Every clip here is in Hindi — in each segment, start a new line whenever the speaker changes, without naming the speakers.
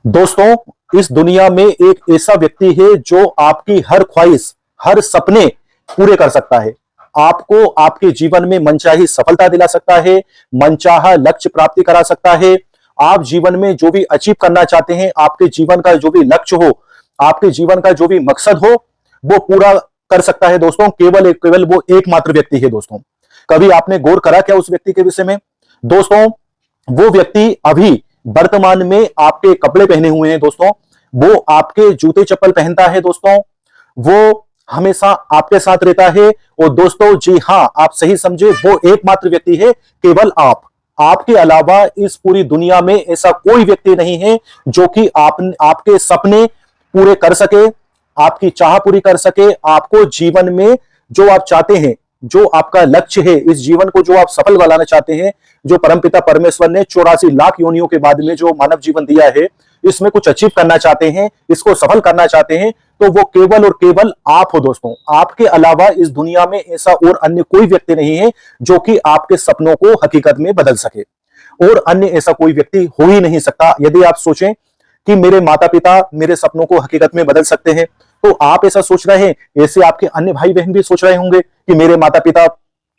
दोस्तों, इस दुनिया में एक ऐसा व्यक्ति है जो आपकी हर ख्वाहिश, हर सपने पूरे कर सकता है। आपको आपके जीवन में मनचाही सफलता दिला सकता है, मनचाहा लक्ष्य प्राप्ति करा सकता है। आप जीवन में जो भी अचीव करना चाहते हैं, आपके जीवन का जो भी लक्ष्य हो, आपके जीवन का जो भी मकसद हो, वो पूरा कर सकता है। दोस्तों, केवल वो एकमात्र व्यक्ति है। दोस्तों, कभी आपने गौर करा क्या उस व्यक्ति के विषय में? दोस्तों, वो व्यक्ति अभी वर्तमान में आपके कपड़े पहने हुए हैं। दोस्तों, वो आपके जूते चप्पल पहनता है। दोस्तों, वो हमेशा आपके साथ रहता है। और दोस्तों, जी हां, आप सही समझे, वो एकमात्र व्यक्ति है, केवल आप। आपके अलावा इस पूरी दुनिया में ऐसा कोई व्यक्ति नहीं है जो कि आपके सपने पूरे कर सके, आपकी चाह पूरी कर सके, आपको जीवन में जो आप चाहते हैं, जो आपका लक्ष्य है, इस जीवन को जो आप सफल बनाना चाहते हैं, जो परमपिता परमेश्वर ने 84 लाख योनियों के बाद में जो मानव जीवन दिया है, इसमें कुछ अचीव करना चाहते हैं, इसको सफल करना चाहते हैं, तो वो केवल और केवल आप हो। दोस्तों, आपके अलावा इस दुनिया में ऐसा और अन्य कोई व्यक्ति नहीं है जो कि आपके सपनों को हकीकत में बदल सके। और अन्य ऐसा कोई व्यक्ति हो ही नहीं सकता। यदि आप सोचें कि मेरे माता पिता मेरे सपनों को हकीकत में बदल सकते हैं, तो आप ऐसा सोच रहे हैं, ऐसे आपके अन्य भाई बहन भी सोच रहे होंगे कि मेरे माता पिता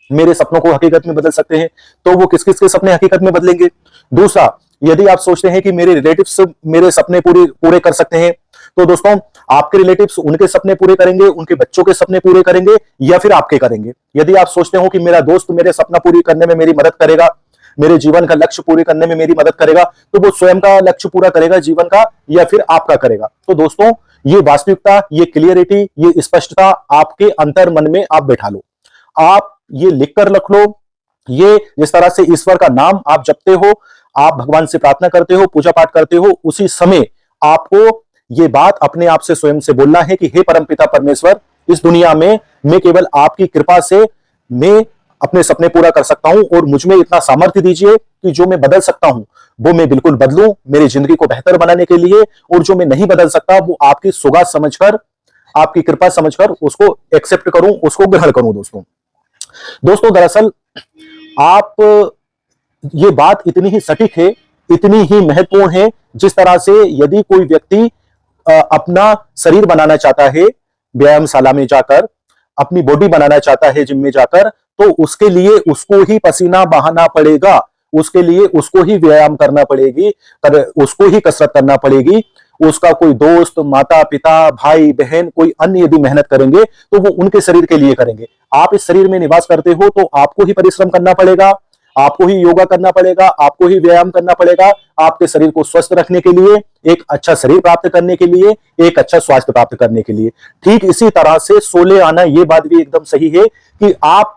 मेरे सपनों को हकीकत में बदल सकते हैं, तो वो किस किस के सपने हकीकत में बदलेंगे? दूसरा, यदि आप सोचते हैं कि मेरे रिलेटिव्स मेरे सपने पूरे कर सकते हैं, तो दोस्तों, आपके रिलेटिव्स उनके सपने पूरे करेंगे, उनके बच्चों के सपने पूरे करेंगे, या फिर आपके करेंगे? यदि आप सोचते हो कि मेरा दोस्त मेरे सपना पूरी करने में मेरी मदद करेगा, मेरे जीवन का लक्ष्य पूरे करने में मेरी मदद करेगा, तो वो स्वयं का लक्ष्य पूरा करेगा जीवन का, या फिर आपका करेगा? तो दोस्तों, ये वास्तविकता, ये क्लियरिटी, ये स्पष्टता आपके अंतर मन में आप बैठा लो। आप ये लिखकर रख लो। ये जिस तरह से ईश्वर का नाम आप जपते हो, आप भगवान से प्रार्थना करते हो, पूजा पाठ करते हो, उसी समय आपको ये बात अपने आप से स्वयं से बोलना है कि हे परमपिता परमेश्वर, इस दुनिया में मैं केवल आपकी कृपा से मैं अपने सपने पूरा कर सकता हूं, और मुझ में इतना सामर्थ्य दीजिए कि जो मैं बदल सकता हूं वो मैं बिल्कुल बदलूं, मेरी जिंदगी को बेहतर बनाने के लिए। और जो मैं नहीं बदल सकता, वो आपकी सौगात समझकर, आपकी कृपा समझकर उसको एक्सेप्ट करूं, उसको ग्रहण करूं। दोस्तों, दरअसल आप, ये बात इतनी ही सटीक है, इतनी ही महत्वपूर्ण है, जिस तरह से यदि कोई व्यक्ति अपना शरीर बनाना चाहता है, व्यायामशाला में जाकर अपनी बॉडी बनाना चाहता है, जिम में जाकर, तो उसके लिए उसको ही पसीना बहाना पड़ेगा, उसके लिए उसको ही व्यायाम करना पड़ेगी, उसको ही कसरत करना पड़ेगी। उसका कोई दोस्त, माता पिता, भाई बहन, कोई अन्य यदि मेहनत करेंगे, तो वो उनके शरीर के लिए करेंगे। आप इस शरीर में निवास करते हो, तो आपको ही परिश्रम करना पड़ेगा, आपको ही योगा करना पड़ेगा, आपको ही व्यायाम करना पड़ेगा, आपके शरीर को स्वस्थ रखने के लिए, एक अच्छा शरीर प्राप्त करने के लिए, एक अच्छा स्वास्थ्य प्राप्त करने के लिए। ठीक इसी तरह से सोले आना, ये बात भी एकदम सही है कि आप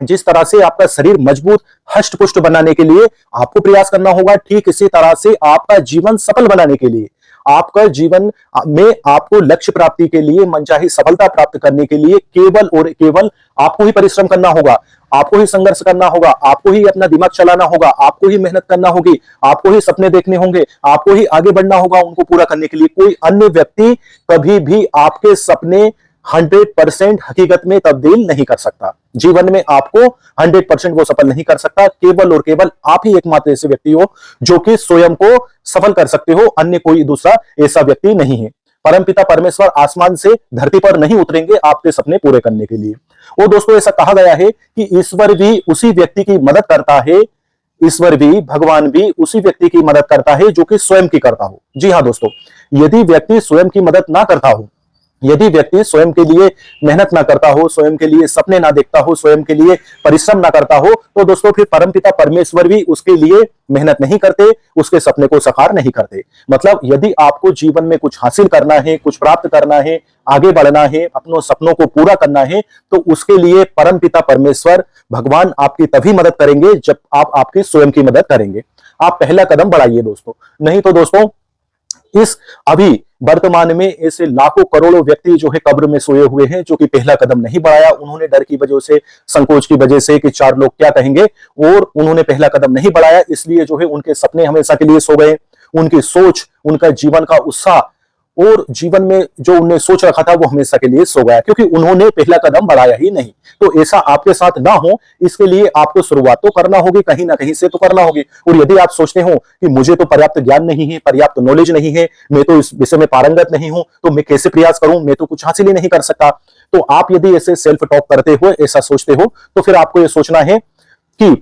जिस तरह से आपका शरीर मजबूत हष्ट पुष्ट बनाने के लिए आपको प्रयास करना होगा, ठीक इसी तरह से आपका जीवन सफल बनाने के लिए, आपका जीवन में आपको लक्ष्य प्राप्ति के लिए, मनचाही सफलता प्राप्त करने के लिए केवल और केवल आपको ही परिश्रम करना होगा, आपको ही संघर्ष करना होगा, आपको ही अपना दिमाग चलाना होगा, आपको ही मेहनत करना होगी, आपको ही सपने देखने होंगे, आपको ही आगे बढ़ना होगा उनको पूरा करने के लिए। कोई अन्य व्यक्ति कभी भी आपके सपने 100% हकीकत में तब्दील नहीं कर सकता। जीवन में आपको 100% वो सफल नहीं कर सकता। केवल और केवल आप ही एकमात्र ऐसे व्यक्ति हो जो कि स्वयं को सफल कर सकते हो, अन्य कोई दूसरा ऐसा व्यक्ति नहीं है। परमपिता परमेश्वर आसमान से धरती पर नहीं उतरेंगे आपके सपने पूरे करने के लिए। वो दोस्तों, ऐसा कहा गया है कि ईश्वर भी उसी व्यक्ति की मदद करता है, ईश्वर भी, भगवान भी उसी व्यक्ति की मदद करता है जो कि स्वयं की करता हो। जी हां दोस्तों, यदि व्यक्ति स्वयं की मदद ना करता हो, यदि व्यक्ति स्वयं के लिए मेहनत ना करता हो, स्वयं के लिए सपने ना देखता हो, स्वयं के लिए परिश्रम ना करता हो, तो दोस्तों फिर परमपिता परमेश्वर भी उसके लिए मेहनत नहीं करते, उसके सपने को साकार नहीं करते। मतलब यदि आपको जीवन में कुछ हासिल करना है, कुछ प्राप्त करना है, आगे बढ़ना है, अपनों सपनों को पूरा करना है, तो उसके लिए परमपिता परमेश्वर भगवान आपकी तभी मदद करेंगे जब आप आपकी स्वयं की मदद करेंगे। आप पहला कदम बढ़ाइए दोस्तों। नहीं तो दोस्तों, इस अभी वर्तमान में ऐसे लाखों करोड़ों व्यक्ति जो है कब्र में सोए हुए हैं, जो कि पहला कदम नहीं बढ़ाया। उन्होंने डर की वजह से, संकोच की वजह से कि चार लोग क्या कहेंगे, और उन्होंने पहला कदम नहीं बढ़ाया, इसलिए जो है उनके सपने हमेशा के लिए सो गए। उनकी सोच, उनका जीवन का उत्साह और जीवन में जो उन्हें सोच रखा था वो हमेशा के लिए सो गया, क्योंकि उन्होंने पहला कदम बढ़ाया ही नहीं। तो ऐसा आपके साथ ना हो, इसके लिए आपको शुरुआत तो करना होगी, कहीं ना कहीं से तो करना होगी। और यदि आप सोचते हो कि मुझे तो पर्याप्त ज्ञान नहीं है, पर्याप्त नॉलेज नहीं है, मैं तो इस विषय में पारंगत नहीं हूं, तो मैं कैसे प्रयास करूं, मैं तो कुछ हासिल ही नहीं कर सकता, तो आप यदि ऐसे सेल्फ टॉक करते हो, ऐसा सोचते हो, तो फिर आपको यह सोचना है कि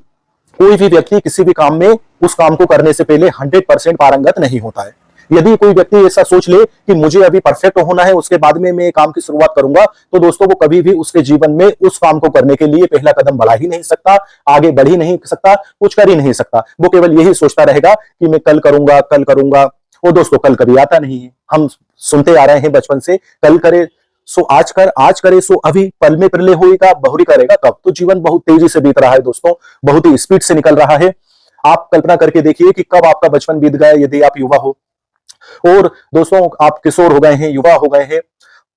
कोई भी व्यक्ति किसी भी काम में उस काम को करने से पहले 100% पारंगत नहीं होता है। यदि कोई व्यक्ति ऐसा सोच ले कि मुझे अभी परफेक्ट होना है, उसके बाद में मैं काम की शुरुआत करूंगा, तो दोस्तों वो कभी भी उसके जीवन में उस काम को करने के लिए पहला कदम बढ़ा ही नहीं सकता, आगे बढ़ ही नहीं सकता, कुछ कर ही नहीं सकता। वो केवल यही सोचता रहेगा कि मैं कल करूंगा, कल करूंगा। और दोस्तों कल कभी आता नहीं है, हम सुनते आ रहे हैं बचपन से, कल करे सो आज कर, आज करे सो अभी, पल में प्रलय होएगा, बहुरी करेगा कब। तो जीवन बहुत तेजी से बीत रहा है दोस्तों, बहुत ही स्पीड से निकल रहा है। आप कल्पना करके देखिए कि कब आपका बचपन बीत गया यदि आप युवा हो, और दोस्तों आप किशोर हो गए हैं, युवा हो गए हैं,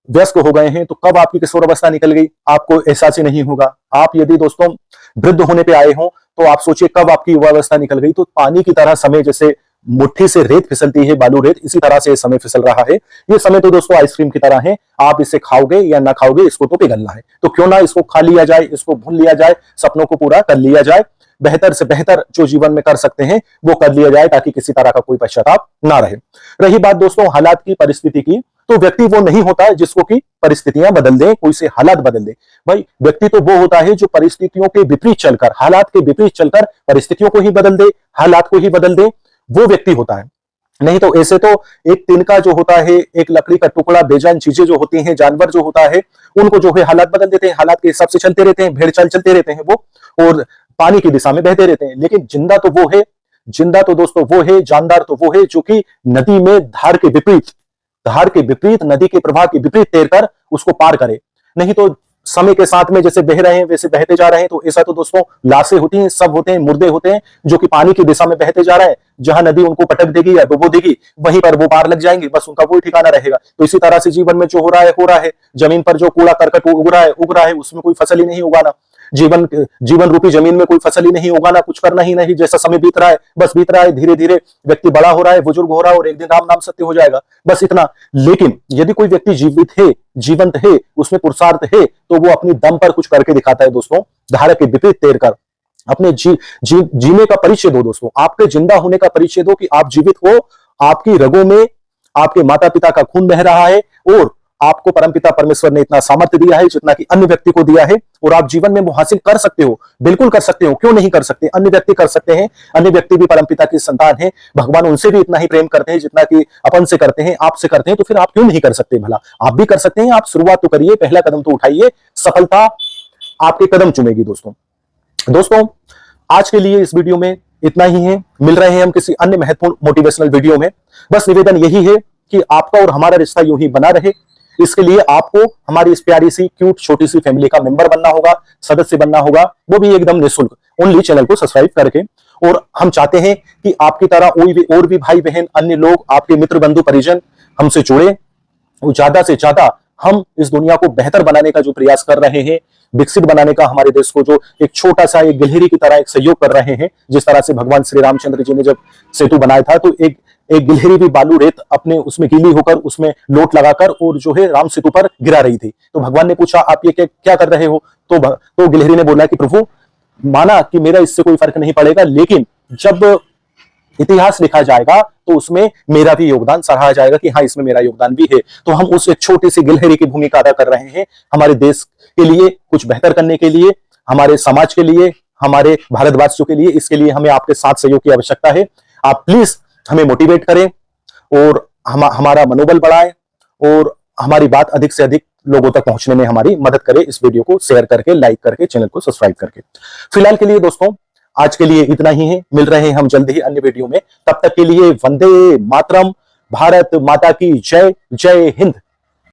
व्यस्क हो गए हैं, तो कब आपकी किशोर अवस्था निकल गई आपको एहसास ही नहीं होगा। आप यदि दोस्तों वृद्ध होने पे आए हो, तो आप सोचिए कब आपकी युवा अवस्था निकल गई। तो पानी की तरह समय, जैसे मुट्ठी से रेत फिसलती है, बालू रेत, इसी तरह से समय फिसल रहा है। ये समय तो दोस्तों आइसक्रीम की तरह है, आप इसे खाओगे या ना खाओगे, इसको तो पिघलना है। तो क्यों ना इसको खा लिया जाए, इसको भून लिया जाए, सपनों को पूरा कर लिया जाए, बेहतर से बेहतर जो जीवन में कर सकते हैं वो कर लिया जाए, ताकि किसी तरह का कोई पश्चाताप ना रहे। रही बात दोस्तों हालात की, परिस्थिति की, तो व्यक्ति वो नहीं होता है जिसको कि परिस्थितियां बदल दें, कोई से हालात बदल दे। भाई व्यक्ति तो वो होता है जो परिस्थितियों के विपरीत चलकर, हालात के विपरीत चलकर परिस्थितियों को ही बदल दे, हालात को ही बदल दे, वो व्यक्ति होता है। नहीं तो ऐसे तो एक तिनका जो होता है, एक लकड़ी का टुकड़ा, बेजान चीजें जो होती हैं, जानवर जो होता है, उनको जो है हालात बदल देते हैं, हालात के हिसाब से चलते रहते हैं, भेड़ चाल चलते रहते हैं वो, और पानी की दिशा में बहते रहते हैं। लेकिन जिंदा तो वो है, जिंदा तो दोस्तों वो है, जानदार तो वो है जो कि नदी में धार के विपरीत, नदी के प्रवाह के विपरीत तैरकर उसको पार करे। नहीं तो समय के साथ में जैसे बह रहे हैं वैसे बहते जा रहे हैं। तो ऐसा तो दोस्तों लाशें होती हैं, सब होते हैं, मुर्दे होते हैं जो कि पानी की दिशा में बहते जा रहे हैं, जहां नदी उनको पटक देगी या डुबो देगी, वहीं पर वो पार लग जाएंगे, बस उनका कोई ठिकाना रहेगा। तो इसी तरह से जीवन में जो हो रहा है, जमीन पर जो कूड़ा करकट उग रहा है, उसमें कोई फसल ही नहीं उगाना, जीवन रूपी जमीन में कोई फसल ही नहीं उगाना, कुछ करना ही नहीं। जैसा समय बीत रहा है, बस बीत रहा है, धीरे धीरे व्यक्ति बड़ा हो रहा है, बुजुर्ग हो रहा है, और एक दिन राम नाम सत्य हो जाएगा, बस इतना। लेकिन यदि कोई व्यक्ति जीवित है, जीवंत है, उसमें पुरुषार्थ है, तो वो अपनी दम पर कुछ करके दिखाता है दोस्तों, धारा के विपरीत तैरकर। अपने जीने का परिचय दो दोस्तों, आपके जिंदा होने का परिचय दो कि आप जीवित हो, आपकी रगों में आपके माता पिता का खून बह रहा है, और आपको परमपिता परमेश्वर ने इतना सामर्थ्य दिया है जितना कि अन्य व्यक्ति को दिया है, और आप जीवन में वो हासिल कर सकते हो, बिल्कुल कर सकते हो, क्यों नहीं कर सकते। अन्य व्यक्ति कर सकते हैं, अन्य व्यक्ति भी परमपिता की संतान है, भगवान उनसे भी इतना ही प्रेम करते हैं जितना कि अपन से करते हैं, आपसे करते हैं। तो फिर आप क्यों नहीं कर सकते, भला आप भी कर सकते हैं। आप शुरुआत तो करिए, पहला कदम तो उठाइए, सफलता आपके कदम चुमेगी दोस्तों आज के लिए इस वीडियो में इतना ही है। मिल रहे हैं हम किसी अन्य महत्वपूर्ण मोटिवेशनल वीडियो में। बस निवेदन यही है कि आपका और हमारा रिश्ता यूं ही बना रहे, इसके लिए आपको हमारी इस प्यारी सी क्यूट छोटी सी फैमिली का मेंबर बनना होगा, सदस्य बनना होगा, वो भी एकदम निःशुल्क, ओनली चैनल को सब्सक्राइब करके। और हम चाहते हैं कि आपकी तरह और भी भाई बहन, अन्य लोग, आपके मित्र बंधु परिजन हमसे जुड़े, ज्यादा से ज्यादा हम इस दुनिया को बेहतर बनाने का जो प्रयास कर रहे हैं, विकसित बनाने का, हमारे देश को जो एक छोटा सा एक गिलहरी की तरह एक सहयोग कर रहे हैं। जिस तरह से भगवान श्री रामचंद्र जी ने जब सेतु बनाया था, तो एक गिलहरी भी बालू रेत अपने उसमें गीली होकर उसमें लोट लगाकर और जो है राम सेतु पर गिरा रही थी। तो भगवान ने पूछा आप ये क्या कर रहे हो, तो गिलहरी ने बोला कि प्रभु, माना कि मेरा इससे कोई फर्क नहीं पड़ेगा, लेकिन जब इतिहास लिखा जाएगा तो उसमें मेरा भी योगदान सराहा जाएगा कि हाँ, इसमें मेरा योगदान भी है। तो हम उस एक छोटी सी गिलहरी की भूमिका अदा कर रहे हैं, हमारे देश के लिए कुछ बेहतर करने के लिए, हमारे समाज के लिए, हमारे भारतवासियों के लिए। इसके लिए हमें आपके साथ सहयोग की आवश्यकता है। आप प्लीज हमें मोटिवेट करें और हमारा मनोबल बढ़ाएं, और हमारी बात अधिक से अधिक लोगों तक पहुंचने में हमारी मदद करें। इस वीडियो को शेयर करके, लाइक करके, चैनल को सब्सक्राइब करके। फिलहाल के लिए दोस्तों आज के लिए इतना ही है। मिल रहे हैं हम जल्द ही अन्य वीडियो में। तब तक के लिए वंदे मातरम, भारत माता की जय, जय हिंद।